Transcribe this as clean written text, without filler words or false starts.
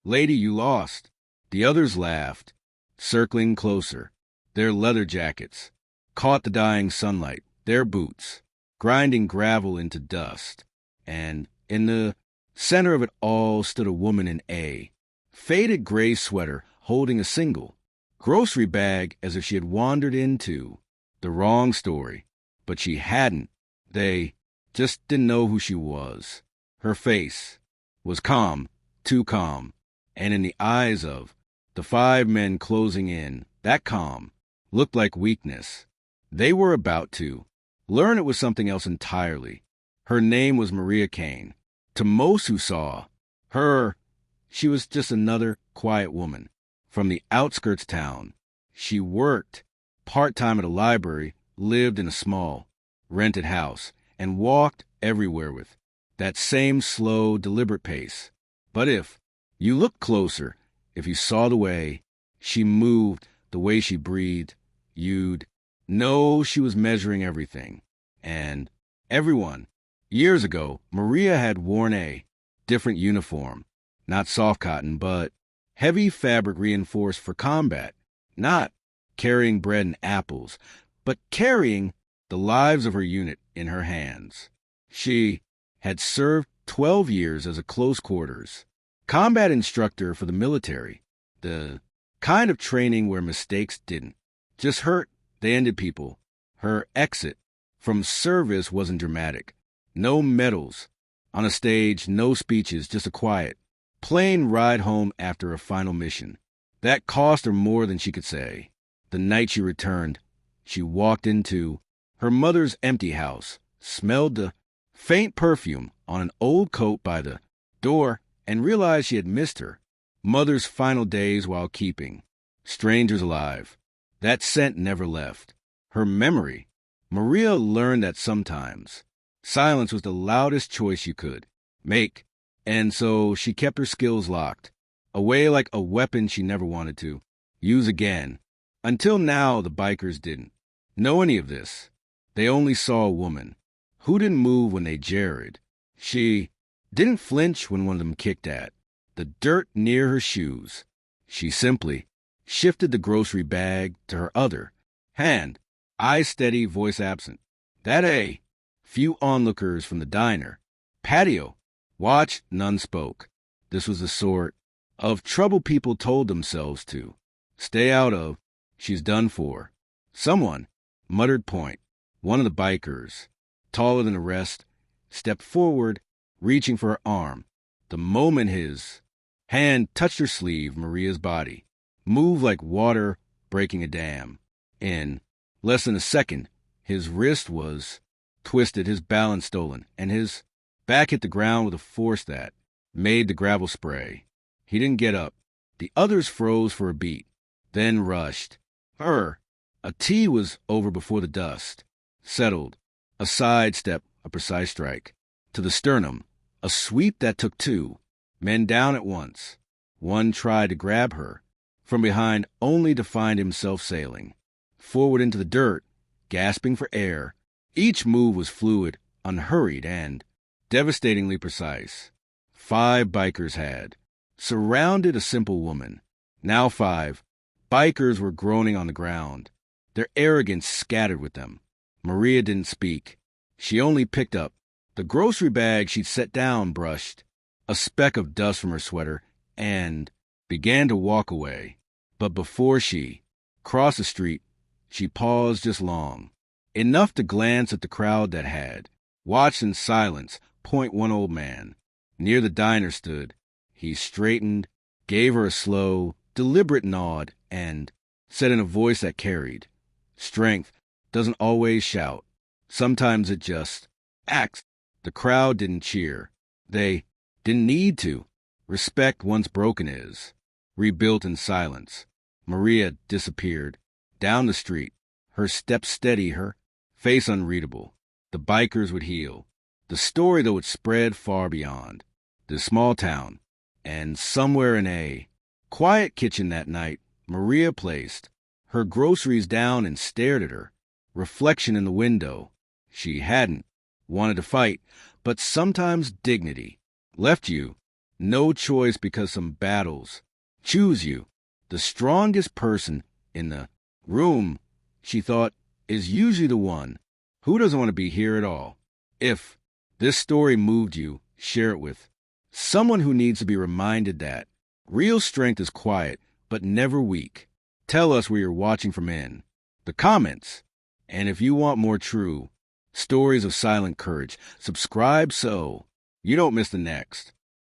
Lady, you lost." The others laughed, circling closer. Their leather jackets caught the dying sunlight, their boots grinding gravel into dust. And in the center of it all stood a woman in a faded gray sweater holding a single grocery bag as if she had wandered into the wrong story. But she hadn't. They just didn't know who she was. Her face was calm, too calm, and in the eyes of the 5 men closing in, that calm looked like weakness. They were about to learn it was something else entirely. Her name was Maria Kane. To most who saw her, she was just another quiet woman from the outskirts town. She worked part-time at a library, lived in a small, rented house, and walked everywhere with that same slow, deliberate pace. But if you looked closer, if you saw the way she moved, the way she breathed, you'd know she was measuring everything. And everyone. Years ago, Maria had worn a different uniform. Not soft cotton, but heavy fabric reinforced for combat. Not carrying bread and apples, but carrying the lives of her unit in her hands. She had served 12 years as a close quarters combat instructor for the military, the kind of training where mistakes didn't just hurt, they ended people. Her exit from service wasn't dramatic. No medals on a stage, no speeches, just a quiet, plain ride home after a final mission. That cost her more than she could say. The night she returned, she walked into her mother's empty house, smelled the faint perfume on an old coat by the door, and realized she had missed her mother's final days while keeping strangers alive. That scent never left her memory. Maria learned that sometimes silence was the loudest choice you could make, and so she kept her skills locked away like a weapon she never wanted to use again. Until now, the bikers didn't know any of this. They only saw a woman who didn't move when they jarred. She didn't flinch when one of them kicked at the dirt near her shoes. She simply shifted the grocery bag to her other hand, eyes steady, voice absent. That a few onlookers from the diner patio watched, none spoke. This was the sort of trouble people told themselves to stay out of. She's done for. Someone muttered point. One of the bikers, taller than the rest, stepped forward, reaching for her arm. The moment his hand touched her sleeve, Maria's body moved like water breaking a dam. In less than a second, his wrist was twisted, his balance stolen, and his back hit the ground with a force that made the gravel spray. He didn't get up. The others froze for a beat, then rushed. Her. A tee was over before the dust settled. A sidestep, a precise strike. To the sternum, a sweep that took 2 men down at once. One tried to grab her from behind, only to find himself sailing forward into the dirt, gasping for air. Each move was fluid, unhurried, and devastatingly precise. 5 bikers had surrounded a simple woman. Now 5 bikers were groaning on the ground, their arrogance scattered with them. Maria didn't speak. She only picked up the grocery bag she'd set down, brushed a speck of dust from her sweater, and began to walk away. But before she crossed the street, she paused just long, enough to glance at the crowd that had watched in silence. One old man near the diner stood. He straightened, gave her a slow, deliberate nod, and said in a voice that carried strength doesn't always shout. Sometimes it just acts. The crowd didn't cheer. They didn't need to. Respect, once broken, is rebuilt in silence. Maria disappeared down the street, her steps steady, her face unreadable. The bikers would heal. The story, though, it spread far beyond this small town. And somewhere in a quiet kitchen that night, Maria placed her groceries down and stared at her reflection in the window. She hadn't wanted to fight, but sometimes dignity left you No choice because some battles choose you. The strongest person in the room, she thought, is usually the one who doesn't want to be here at all. If this story moved you, share it with someone who needs to be reminded that real strength is quiet, but never weak. Tell us where you're watching from in the comments. And if you want more true stories of silent courage, subscribe so you don't miss the next.